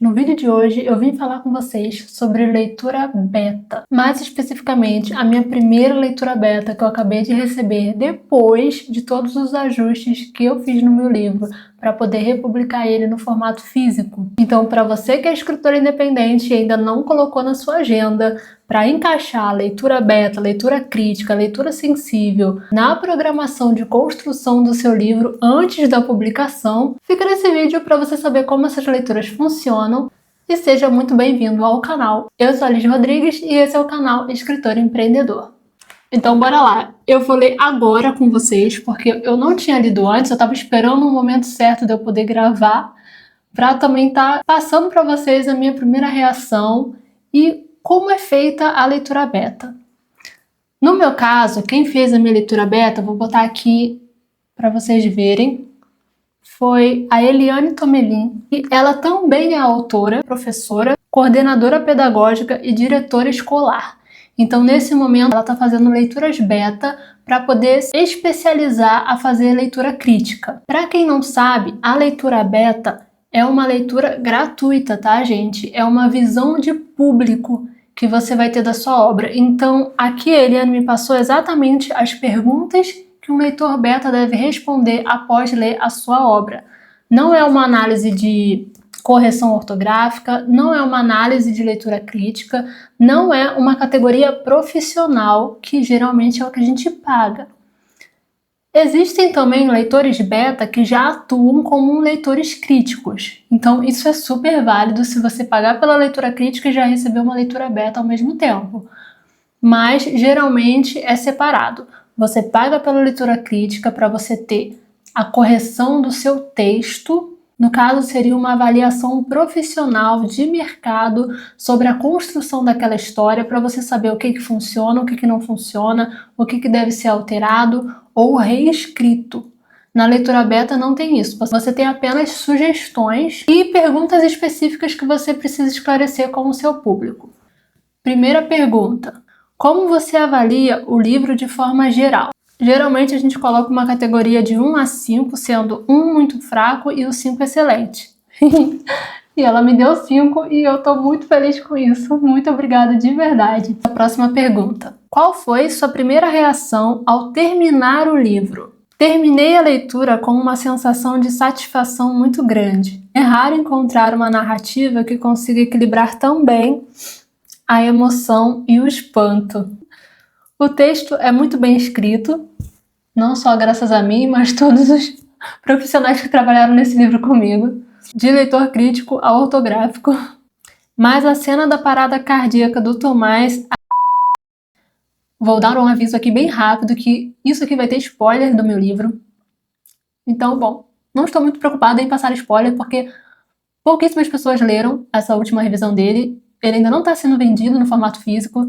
No vídeo de hoje eu vim falar com vocês sobre leitura beta, mais especificamente a minha primeira leitura beta que eu acabei de receber depois de todos os ajustes que eu fiz no meu livro para poder republicar ele no formato físico. Então, para você que é escritor independente e ainda não colocou na sua agenda para encaixar a leitura beta, leitura crítica, leitura sensível na programação de construção do seu livro antes da publicação, fica nesse vídeo para você saber como essas leituras funcionam e seja muito bem-vindo ao canal. Eu sou a Liz Rodrigues e esse é o canal Escritor Empreendedor. Então bora lá, eu vou ler agora com vocês, porque eu não tinha lido antes, eu estava esperando o momento certo de eu poder gravar, para também estar passando para vocês a minha primeira reação e como é feita a leitura beta. No meu caso, quem fez a minha leitura beta, vou botar aqui para vocês verem, foi a Eliane Tomelin, e ela também é autora, professora, coordenadora pedagógica e diretora escolar. Então, nesse momento, ela está fazendo leituras beta para poder se especializar a fazer leitura crítica. Para quem não sabe, a leitura beta é uma leitura gratuita, tá, gente? É uma visão de público que você vai ter da sua obra. Então, aqui a Eliane me passou exatamente as perguntas que um leitor beta deve responder após ler a sua obra. Não é uma análise de correção ortográfica, não é uma análise de leitura crítica, não é uma categoria profissional, que geralmente é o que a gente paga. Existem também leitores beta que já atuam como leitores críticos. Então isso é super válido se você pagar pela leitura crítica e já receber uma leitura beta ao mesmo tempo. Mas geralmente é separado. Você paga pela leitura crítica para você ter a correção do seu texto. No caso, seria uma avaliação profissional de mercado sobre a construção daquela história para você saber o que funciona, o que não funciona, o que deve ser alterado ou reescrito. Na leitura beta não tem isso, você tem apenas sugestões e perguntas específicas que você precisa esclarecer com o seu público. Primeira pergunta: como você avalia o livro de forma geral? Geralmente a gente coloca uma categoria de 1 a 5, sendo 1 muito fraco e o 5 excelente. E ela me deu 5 e eu tô muito feliz com isso. Muito obrigada de verdade. A próxima pergunta: qual foi sua primeira reação ao terminar o livro? Terminei a leitura com uma sensação de satisfação muito grande. É raro encontrar uma narrativa que consiga equilibrar tão bem a emoção e o espanto. O texto é muito bem escrito, não só graças a mim, mas todos os profissionais que trabalharam nesse livro comigo, de leitor crítico a ortográfico. Mas a cena da parada cardíaca do Tomás... Vou dar um aviso aqui bem rápido, que isso aqui vai ter spoiler do meu livro. Então, bom, não estou muito preocupada em passar spoiler, porque pouquíssimas pessoas leram essa última revisão dele. Ele ainda não está sendo vendido no formato físico.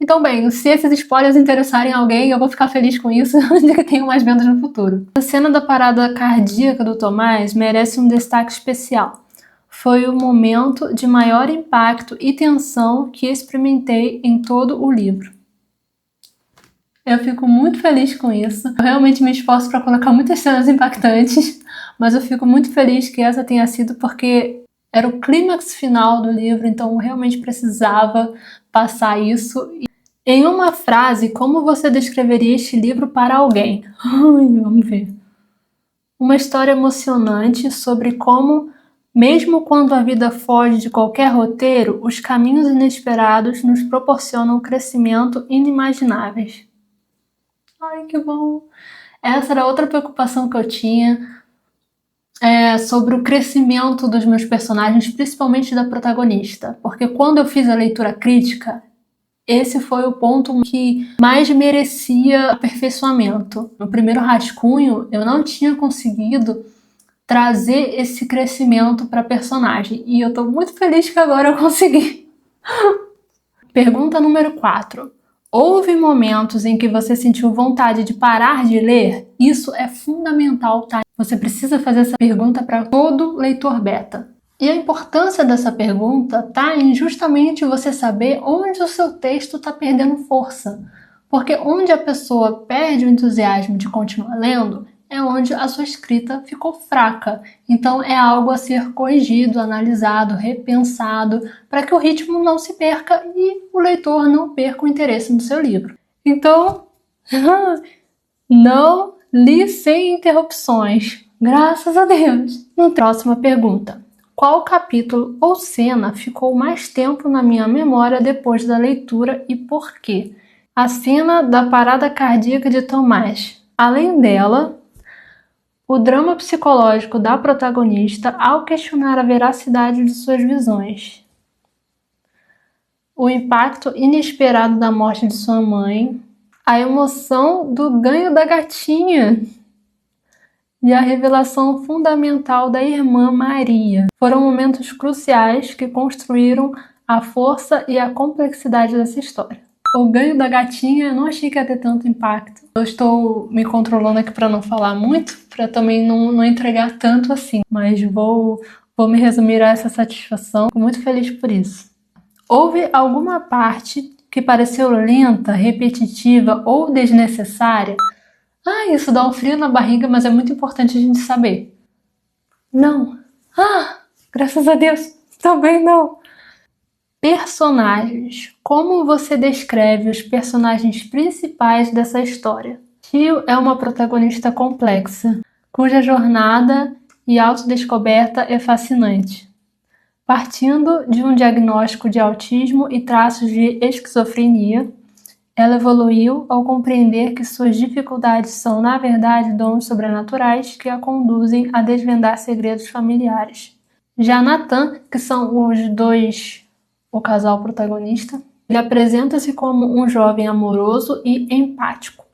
Então, bem, se esses spoilers interessarem alguém, eu vou ficar feliz com isso, de que tenham mais vendas no futuro. A cena da parada cardíaca do Tomás merece um destaque especial. Foi o momento de maior impacto e tensão que experimentei em todo o livro. Eu fico muito feliz com isso. Eu realmente me esforço para colocar muitas cenas impactantes, mas eu fico muito feliz que essa tenha sido, porque era o clímax final do livro, então eu realmente precisava passar isso. Em uma frase, como você descreveria este livro para alguém? Vamos ver. Uma história emocionante sobre como, mesmo quando a vida foge de qualquer roteiro, os caminhos inesperados nos proporcionam crescimento inimagináveis. Ai, que bom! Essa era outra preocupação que eu tinha, sobre o crescimento dos meus personagens, principalmente da protagonista. Porque quando eu fiz a leitura crítica, esse foi o ponto que mais merecia aperfeiçoamento. No primeiro rascunho, eu não tinha conseguido trazer esse crescimento para a personagem. E eu tô muito feliz que agora eu consegui. Pergunta número 4. Houve momentos em que você sentiu vontade de parar de ler? Isso é fundamental, tá? Você precisa fazer essa pergunta para todo leitor beta. E a importância dessa pergunta está em justamente você saber onde o seu texto está perdendo força. Porque onde a pessoa perde o entusiasmo de continuar lendo é onde a sua escrita ficou fraca. Então é algo a ser corrigido, analisado, repensado, para que o ritmo não se perca e o leitor não perca o interesse no seu livro. Então, não li sem interrupções. Graças a Deus. Próxima pergunta. Qual capítulo ou cena ficou mais tempo na minha memória depois da leitura e por quê? A cena da parada cardíaca de Tomás. Além dela, o drama psicológico da protagonista ao questionar a veracidade de suas visões. O impacto inesperado da morte de sua mãe. A emoção do ganho da gatinha. E a revelação fundamental da irmã Maria. Foram momentos cruciais que construíram a força e a complexidade dessa história. O ganho da gatinha, eu não achei que ia ter tanto impacto. Eu estou me controlando aqui para não falar muito, para também não entregar tanto assim. Mas vou me resumir a essa satisfação. Fico muito feliz por isso. Houve alguma parte que pareceu lenta, repetitiva ou desnecessária? Isso dá um frio na barriga, mas é muito importante a gente saber. Não. Graças a Deus, também não. Personagens. Como você descreve os personagens principais dessa história? Tio é uma protagonista complexa, cuja jornada e autodescoberta é fascinante. Partindo de um diagnóstico de autismo e traços de esquizofrenia, ela evoluiu ao compreender que suas dificuldades são, na verdade, dons sobrenaturais que a conduzem a desvendar segredos familiares. Já Nathan, que são o casal protagonista, ele apresenta-se como um jovem amoroso e empático,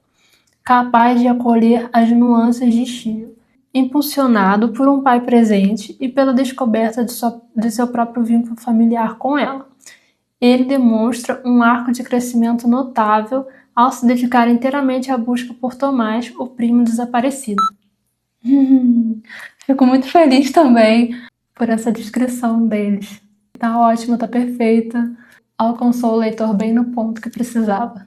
capaz de acolher as nuances de Shio, impulsionado por um pai presente e pela descoberta de seu próprio vínculo familiar com ela. Ele demonstra um arco de crescimento notável ao se dedicar inteiramente à busca por Tomás, o primo desaparecido. Fico muito feliz também por essa descrição deles. Tá ótima, tá perfeita. Alcançou o leitor bem no ponto que precisava.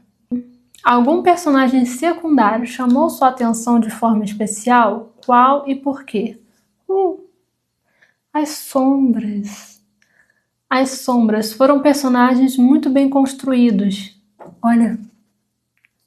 Algum personagem secundário chamou sua atenção de forma especial? Qual e por quê? As sombras. As sombras foram personagens muito bem construídos. Olha,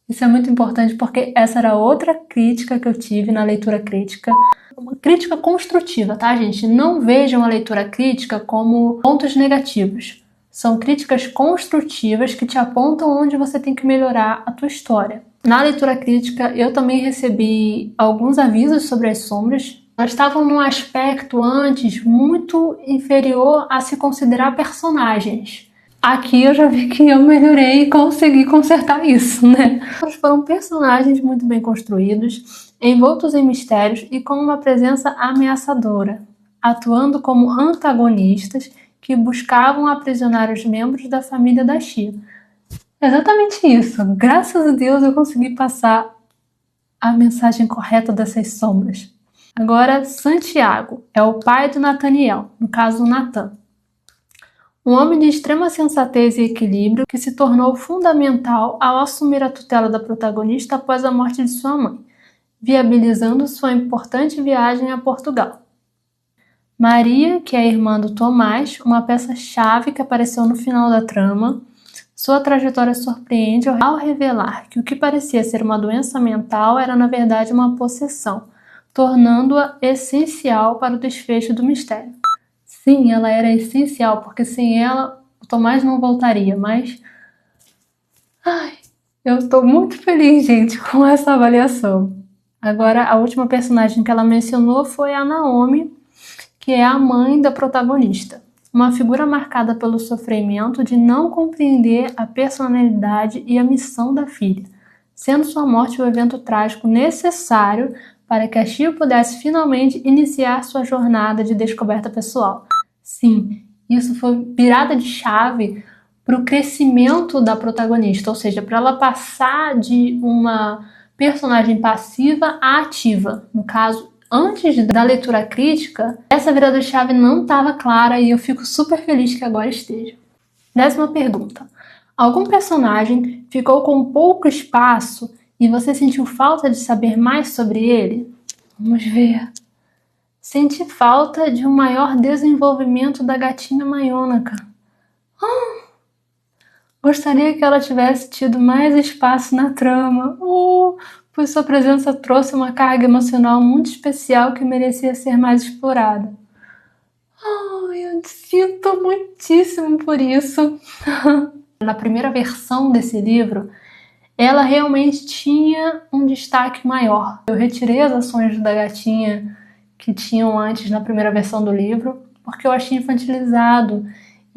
isso é muito importante porque essa era outra crítica que eu tive na leitura crítica. Uma crítica construtiva, tá, gente? Não vejam a leitura crítica como pontos negativos. São críticas construtivas que te apontam onde você tem que melhorar a tua história. Na leitura crítica, eu também recebi alguns avisos sobre as sombras. Elas estavam num aspecto antes muito inferior a se considerar personagens. Aqui eu já vi que eu melhorei e consegui consertar isso, né? Eles foram personagens muito bem construídos, envoltos em mistérios e com uma presença ameaçadora, atuando como antagonistas que buscavam aprisionar os membros da família da Shio. Exatamente isso. Graças a Deus eu consegui passar a mensagem correta dessas sombras. Agora, Santiago é o pai do Nathaniel, no caso, Nathan. Um homem de extrema sensatez e equilíbrio que se tornou fundamental ao assumir a tutela da protagonista após a morte de sua mãe, viabilizando sua importante viagem a Portugal. Maria, que é a irmã do Tomás, uma peça-chave que apareceu no final da trama. Sua trajetória surpreende ao revelar que o que parecia ser uma doença mental era na verdade uma possessão, tornando-a essencial para o desfecho do mistério. Sim, ela era essencial, porque sem ela o Tomás não voltaria, mas... eu estou muito feliz, gente, com essa avaliação. Agora, a última personagem que ela mencionou foi a Naomi, que é a mãe da protagonista. Uma figura marcada pelo sofrimento de não compreender a personalidade e a missão da filha, sendo sua morte o evento trágico necessário para que a Shio pudesse finalmente iniciar sua jornada de descoberta pessoal. Sim, isso foi virada de chave para o crescimento da protagonista, ou seja, para ela passar de uma personagem passiva a ativa. No caso, antes da leitura crítica, essa virada de chave não estava clara e eu fico super feliz que agora esteja. 10ª pergunta. Algum personagem ficou com pouco espaço e você sentiu falta de saber mais sobre ele? Vamos ver. Senti falta de um maior desenvolvimento da gatinha Mayônaca. Gostaria que ela tivesse tido mais espaço na trama, pois sua presença trouxe uma carga emocional muito especial que merecia ser mais explorada. Eu sinto muitíssimo por isso. Na primeira versão desse livro, ela realmente tinha um destaque maior. Eu retirei as ações da gatinha que tinham antes na primeira versão do livro, porque eu achei infantilizado.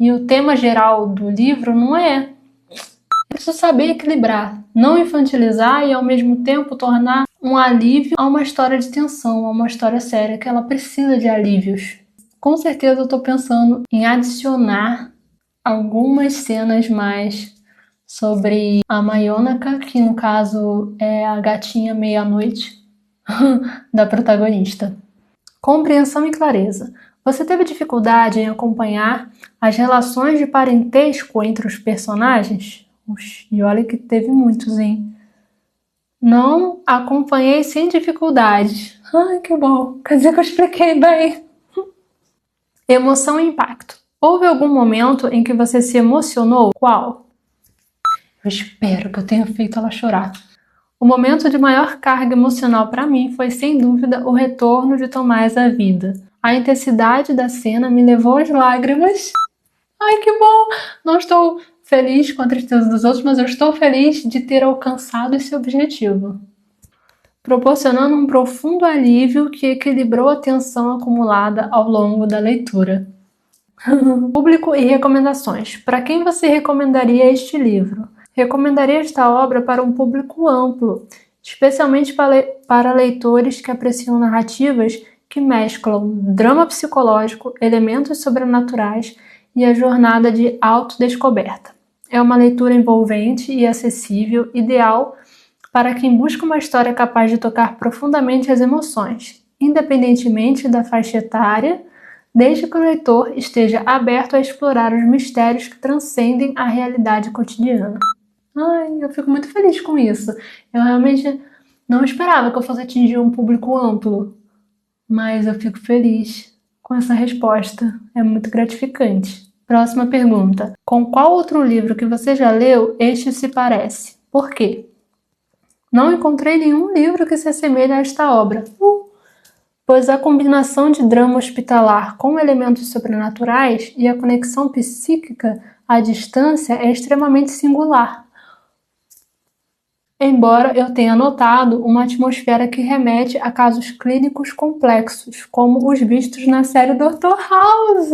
E o tema geral do livro não é. Eu preciso saber equilibrar, não infantilizar e ao mesmo tempo tornar um alívio a uma história de tensão, a uma história séria que ela precisa de alívios. Com certeza eu estou pensando em adicionar algumas cenas mais sobre a Mayônaca, que no caso é a gatinha meia-noite da protagonista. Compreensão e clareza. Você teve dificuldade em acompanhar as relações de parentesco entre os personagens? E olha que teve muitos, hein? Não acompanhei sem dificuldades. Ai, que bom. Quer dizer que eu expliquei bem. Emoção e impacto. Houve algum momento em que você se emocionou? Qual? Eu espero que eu tenha feito ela chorar. O momento de maior carga emocional para mim foi, sem dúvida, o retorno de Tomás à vida. A intensidade da cena me levou às lágrimas. Ai, que bom! Não estou feliz com a tristeza dos outros, mas eu estou feliz de ter alcançado esse objetivo, proporcionando um profundo alívio que equilibrou a tensão acumulada ao longo da leitura. Público e recomendações. Para quem você recomendaria este livro? Recomendaria esta obra para um público amplo, especialmente para leitores que apreciam narrativas que mesclam drama psicológico, elementos sobrenaturais e a jornada de autodescoberta. É uma leitura envolvente e acessível, ideal para quem busca uma história capaz de tocar profundamente as emoções, independentemente da faixa etária, desde que o leitor esteja aberto a explorar os mistérios que transcendem a realidade cotidiana. Ai, eu fico muito feliz com isso. Eu realmente não esperava que eu fosse atingir um público amplo, mas eu fico feliz com essa resposta. É muito gratificante. Próxima pergunta. Com qual outro livro que você já leu este se parece? Por quê? Não encontrei nenhum livro que se assemelhe a esta obra. Pois a combinação de drama hospitalar com elementos sobrenaturais e a conexão psíquica à distância é extremamente singular. Embora eu tenha notado uma atmosfera que remete a casos clínicos complexos, como os vistos na série Dr. House.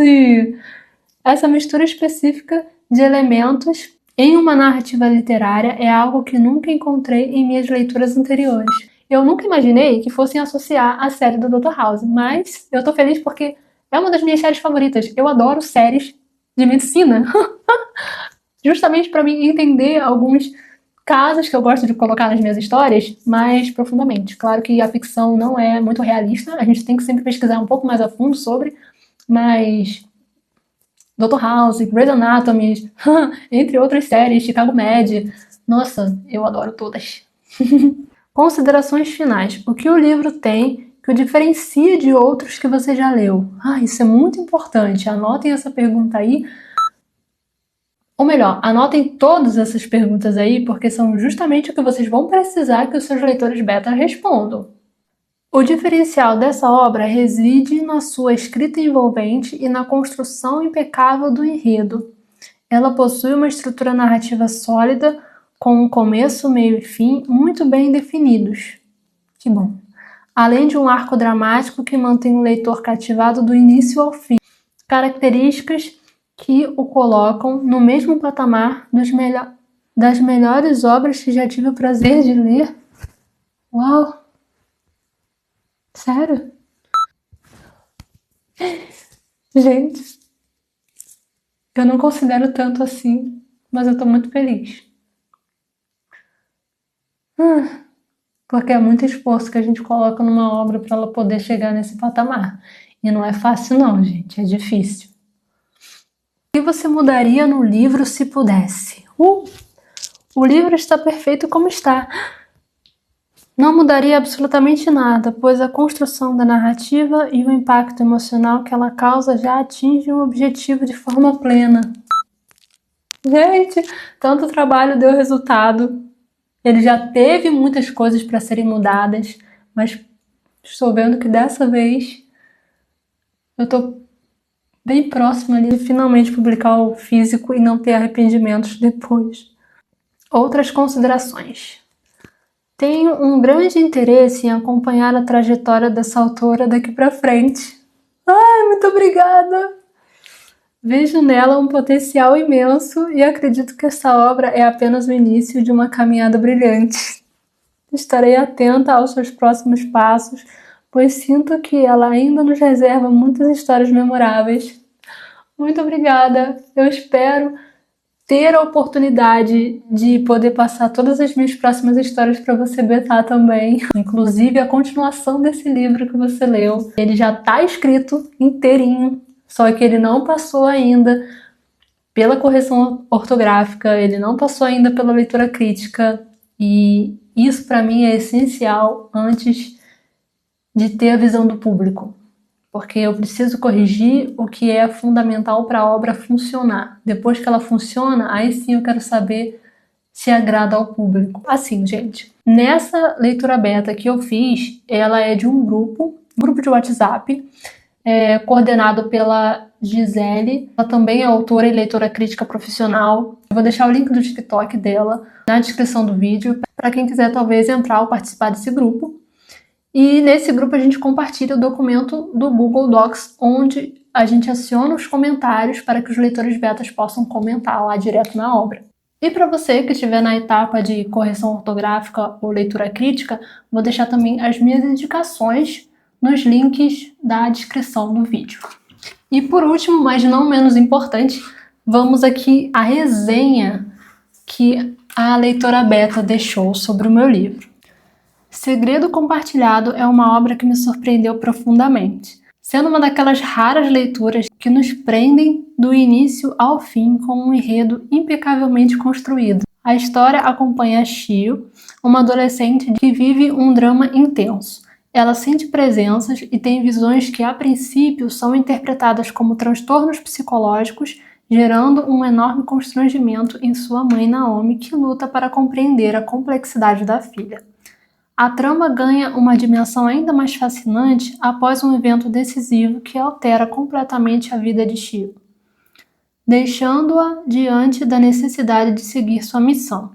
Essa mistura específica de elementos em uma narrativa literária é algo que nunca encontrei em minhas leituras anteriores. Eu nunca imaginei que fossem associar a série do Dr. House, mas eu tô feliz porque é uma das minhas séries favoritas. Eu adoro séries de medicina. Justamente para mim entender alguns casos que eu gosto de colocar nas minhas histórias mais profundamente. Claro que a ficção não é muito realista, a gente tem que sempre pesquisar um pouco mais a fundo sobre, mas Dr. House, Grey's Anatomy, entre outras séries, Chicago Med, nossa, eu adoro todas. Considerações finais. O que o livro tem que o diferencia de outros que você já leu? Isso é muito importante. Anotem essa pergunta aí. Ou melhor, anotem todas essas perguntas aí, porque são justamente o que vocês vão precisar que os seus leitores beta respondam. O diferencial dessa obra reside na sua escrita envolvente e na construção impecável do enredo. Ela possui uma estrutura narrativa sólida, com um começo, meio e fim muito bem definidos. Que bom! Além de um arco dramático que mantém o leitor cativado do início ao fim. Características que o colocam no mesmo patamar das melhores obras que já tive o prazer de ler. Uau! Sério? Gente, eu não considero tanto assim, mas eu tô muito feliz. Porque é muito esforço que a gente coloca numa obra para ela poder chegar nesse patamar. E não é fácil não, gente, é difícil. O que você mudaria no livro se pudesse? O livro está perfeito como está. Não mudaria absolutamente nada, pois a construção da narrativa e o impacto emocional que ela causa já atingem o objetivo de forma plena. Gente, tanto trabalho deu resultado. Ele já teve muitas coisas para serem mudadas, mas estou vendo que dessa vez eu estou bem próxima ali de finalmente publicar o físico e não ter arrependimentos depois. Outras considerações. Tenho um grande interesse em acompanhar a trajetória dessa autora daqui para frente. Ai, muito obrigada! Vejo nela um potencial imenso e acredito que essa obra é apenas o início de uma caminhada brilhante. Estarei atenta aos seus próximos passos, pois sinto que ela ainda nos reserva muitas histórias memoráveis. Muito obrigada! Eu espero ter a oportunidade de poder passar todas as minhas próximas histórias para você betar também. Inclusive a continuação desse livro que você leu. Ele já está escrito inteirinho, só que ele não passou ainda pela correção ortográfica, ele não passou ainda pela leitura crítica, e isso para mim é essencial antes de ter a visão do público. Porque eu preciso corrigir o que é fundamental para a obra funcionar. Depois que ela funciona, aí sim eu quero saber se agrada ao público. Assim, gente, nessa leitura beta que eu fiz, ela é de um grupo de WhatsApp, coordenado pela Gisele. Ela também é autora e leitora crítica profissional. Eu vou deixar o link do TikTok dela na descrição do vídeo, para quem quiser talvez entrar ou participar desse grupo. E nesse grupo a gente compartilha o documento do Google Docs, onde a gente aciona os comentários para que os leitores betas possam comentar lá direto na obra. E para você que estiver na etapa de correção ortográfica ou leitura crítica, vou deixar também as minhas indicações nos links da descrição do vídeo. E por último, mas não menos importante, vamos aqui à resenha que a leitora beta deixou sobre o meu livro. Segredo Compartilhado é uma obra que me surpreendeu profundamente, sendo uma daquelas raras leituras que nos prendem do início ao fim com um enredo impecavelmente construído. A história acompanha a Shio, uma adolescente que vive um drama intenso. Ela sente presenças e tem visões que, a princípio, são interpretadas como transtornos psicológicos, gerando um enorme constrangimento em sua mãe Naomi, que luta para compreender a complexidade da filha. A trama ganha uma dimensão ainda mais fascinante após um evento decisivo que altera completamente a vida de Shio, deixando-a diante da necessidade de seguir sua missão.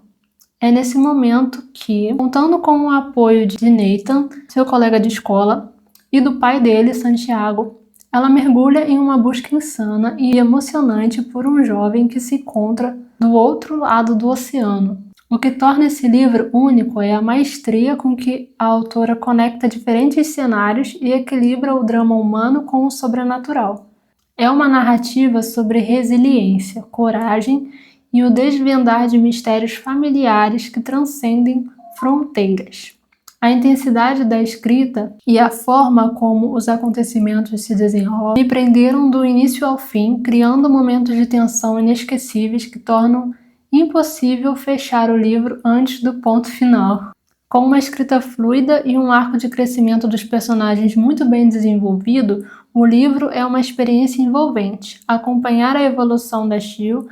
É nesse momento que, contando com o apoio de Nathan, seu colega de escola, e do pai dele, Santiago, ela mergulha em uma busca insana e emocionante por um jovem que se encontra do outro lado do oceano. O que torna esse livro único é a maestria com que a autora conecta diferentes cenários e equilibra o drama humano com o sobrenatural. É uma narrativa sobre resiliência, coragem e o desvendar de mistérios familiares que transcendem fronteiras. A intensidade da escrita e a forma como os acontecimentos se desenrolam me prenderam do início ao fim, criando momentos de tensão inesquecíveis que tornam impossível fechar o livro antes do ponto final. Com uma escrita fluida e um arco de crescimento dos personagens muito bem desenvolvido, o livro é uma experiência envolvente. Acompanhar a evolução da Shio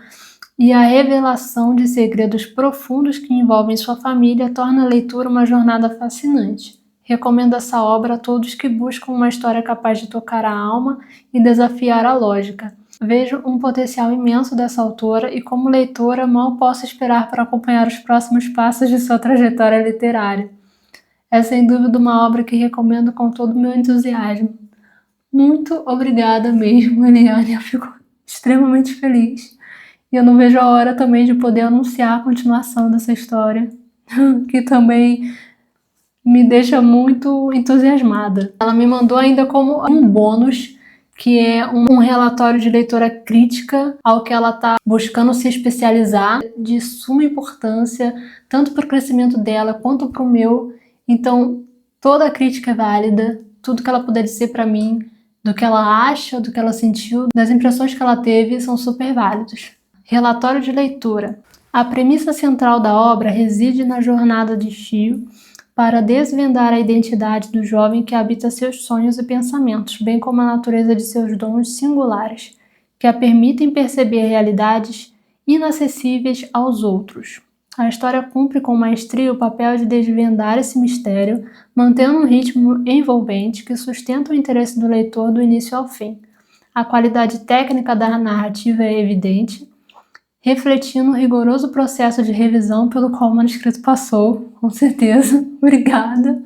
e a revelação de segredos profundos que envolvem sua família torna a leitura uma jornada fascinante. Recomendo essa obra a todos que buscam uma história capaz de tocar a alma e desafiar a lógica. Vejo um potencial imenso dessa autora e, como leitora, mal posso esperar para acompanhar os próximos passos de sua trajetória literária. É sem dúvida uma obra que recomendo com todo o meu entusiasmo. Muito obrigada mesmo, Eliane, eu fico extremamente feliz. E eu não vejo a hora também de poder anunciar a continuação dessa história, que também me deixa muito entusiasmada. Ela me mandou ainda como um bônus, que é um relatório de leitora crítica ao que ela está buscando se especializar, de suma importância, tanto para o crescimento dela quanto para o meu. Então, toda a crítica é válida, tudo que ela puder dizer para mim, do que ela acha, do que ela sentiu, das impressões que ela teve, são super válidos. Relatório de leitura. A premissa central da obra reside na jornada de Shio, para desvendar a identidade do jovem que habita seus sonhos e pensamentos, bem como a natureza de seus dons singulares, que a permitem perceber realidades inacessíveis aos outros. A história cumpre com maestria o papel de desvendar esse mistério, mantendo um ritmo envolvente que sustenta o interesse do leitor do início ao fim. A qualidade técnica da narrativa é evidente, refletindo o rigoroso processo de revisão pelo qual o manuscrito passou, com certeza, obrigada,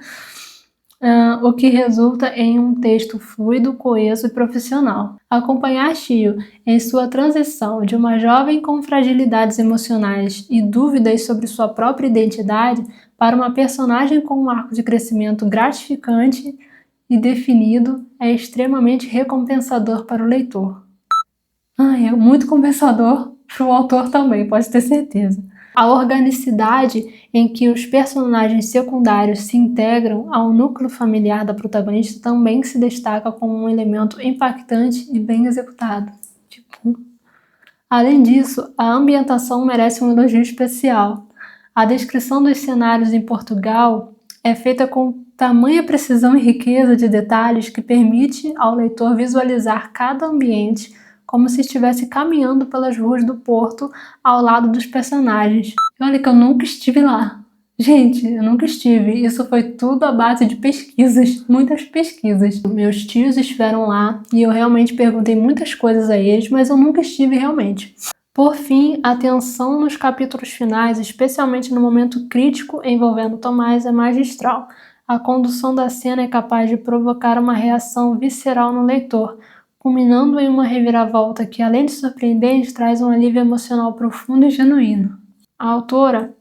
o que resulta em um texto fluido, coeso e profissional. Acompanhar Shio em sua transição de uma jovem com fragilidades emocionais e dúvidas sobre sua própria identidade para uma personagem com um arco de crescimento gratificante e definido é extremamente recompensador para o leitor. É muito compensador para o autor também, pode ter certeza. A organicidade em que os personagens secundários se integram ao núcleo familiar da protagonista também se destaca como um elemento impactante e bem executado. Além disso, a ambientação merece um elogio especial. A descrição dos cenários em Portugal é feita com tamanha precisão e riqueza de detalhes que permite ao leitor visualizar cada ambiente como se estivesse caminhando pelas ruas do Porto ao lado dos personagens. Olha que eu nunca estive lá. Gente, eu nunca estive. Isso foi tudo à base de pesquisas, muitas pesquisas. Meus tios estiveram lá e eu realmente perguntei muitas coisas a eles, mas eu nunca estive realmente. Por fim, a tensão nos capítulos finais, especialmente no momento crítico envolvendo Tomás, é magistral. A condução da cena é capaz de provocar uma reação visceral no leitor, culminando em uma reviravolta que, além de surpreendente, traz um alívio emocional profundo e genuíno. A autora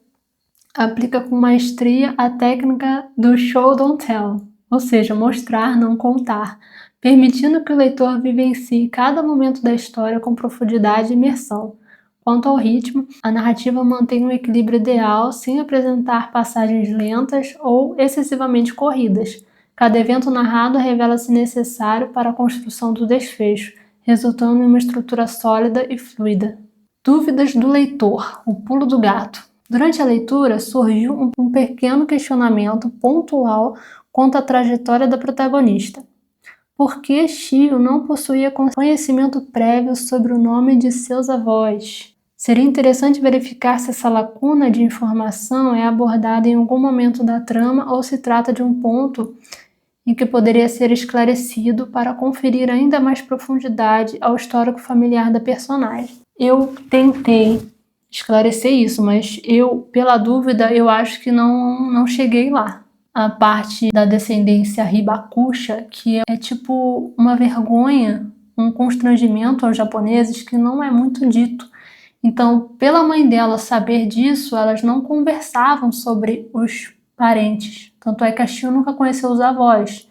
aplica com maestria a técnica do show don't tell, ou seja, mostrar, não contar, permitindo que o leitor vivencie cada momento da história com profundidade e imersão. Quanto ao ritmo, a narrativa mantém um equilíbrio ideal sem apresentar passagens lentas ou excessivamente corridas. Cada evento narrado revela-se necessário para a construção do desfecho, resultando em uma estrutura sólida e fluida. Dúvidas do leitor, o pulo do gato. Durante a leitura, surgiu um pequeno questionamento pontual quanto à trajetória da protagonista. Por que Shio não possuía conhecimento prévio sobre o nome de seus avós? Seria interessante verificar se essa lacuna de informação é abordada em algum momento da trama ou se trata de um ponto em que poderia ser esclarecido para conferir ainda mais profundidade ao histórico familiar da personagem. Eu tentei esclarecer isso, mas pela dúvida, eu acho que não cheguei lá. A parte da descendência Hibakusha, que é tipo uma vergonha, um constrangimento aos japoneses que não é muito dito. Então, pela mãe dela saber disso, elas não conversavam sobre os parentes. Tanto é que a Shio nunca conheceu os avós.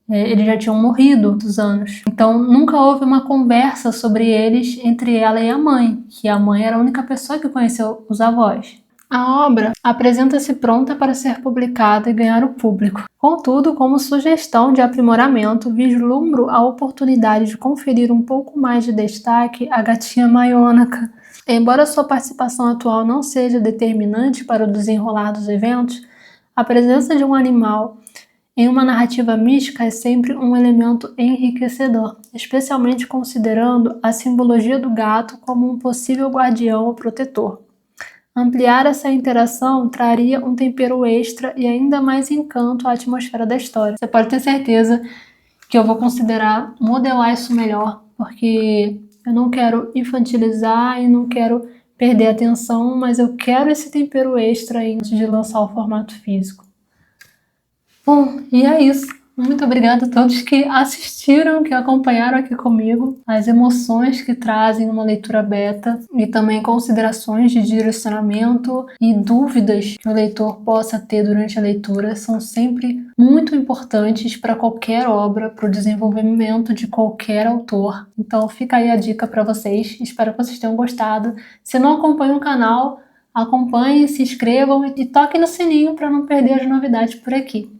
Eles já tinham morrido há muitos anos. Então, nunca houve uma conversa sobre eles entre ela e a mãe, que a mãe era a única pessoa que conheceu os avós. A obra apresenta-se pronta para ser publicada e ganhar o público. Contudo, como sugestão de aprimoramento, vislumbro a oportunidade de conferir um pouco mais de destaque à gatinha Mayonaka. Embora sua participação atual não seja determinante para o desenrolar dos eventos, a presença de um animal em uma narrativa mística é sempre um elemento enriquecedor, especialmente considerando a simbologia do gato como um possível guardião ou protetor. Ampliar essa interação traria um tempero extra e ainda mais encanto à atmosfera da história. Você pode ter certeza que eu vou considerar modelar isso melhor, porque eu não quero infantilizar e não quero perder a atenção, mas eu quero esse tempero extra antes de lançar o formato físico. Bom, e é isso. Muito obrigada a todos que assistiram, que acompanharam aqui comigo as emoções que trazem uma leitura beta e também considerações de direcionamento e dúvidas que o leitor possa ter durante a leitura são sempre muito importantes para qualquer obra, para o desenvolvimento de qualquer autor. Então fica aí a dica para vocês, espero que vocês tenham gostado. Se não acompanham o canal, acompanhem, se inscrevam e toquem no sininho para não perder as novidades por aqui.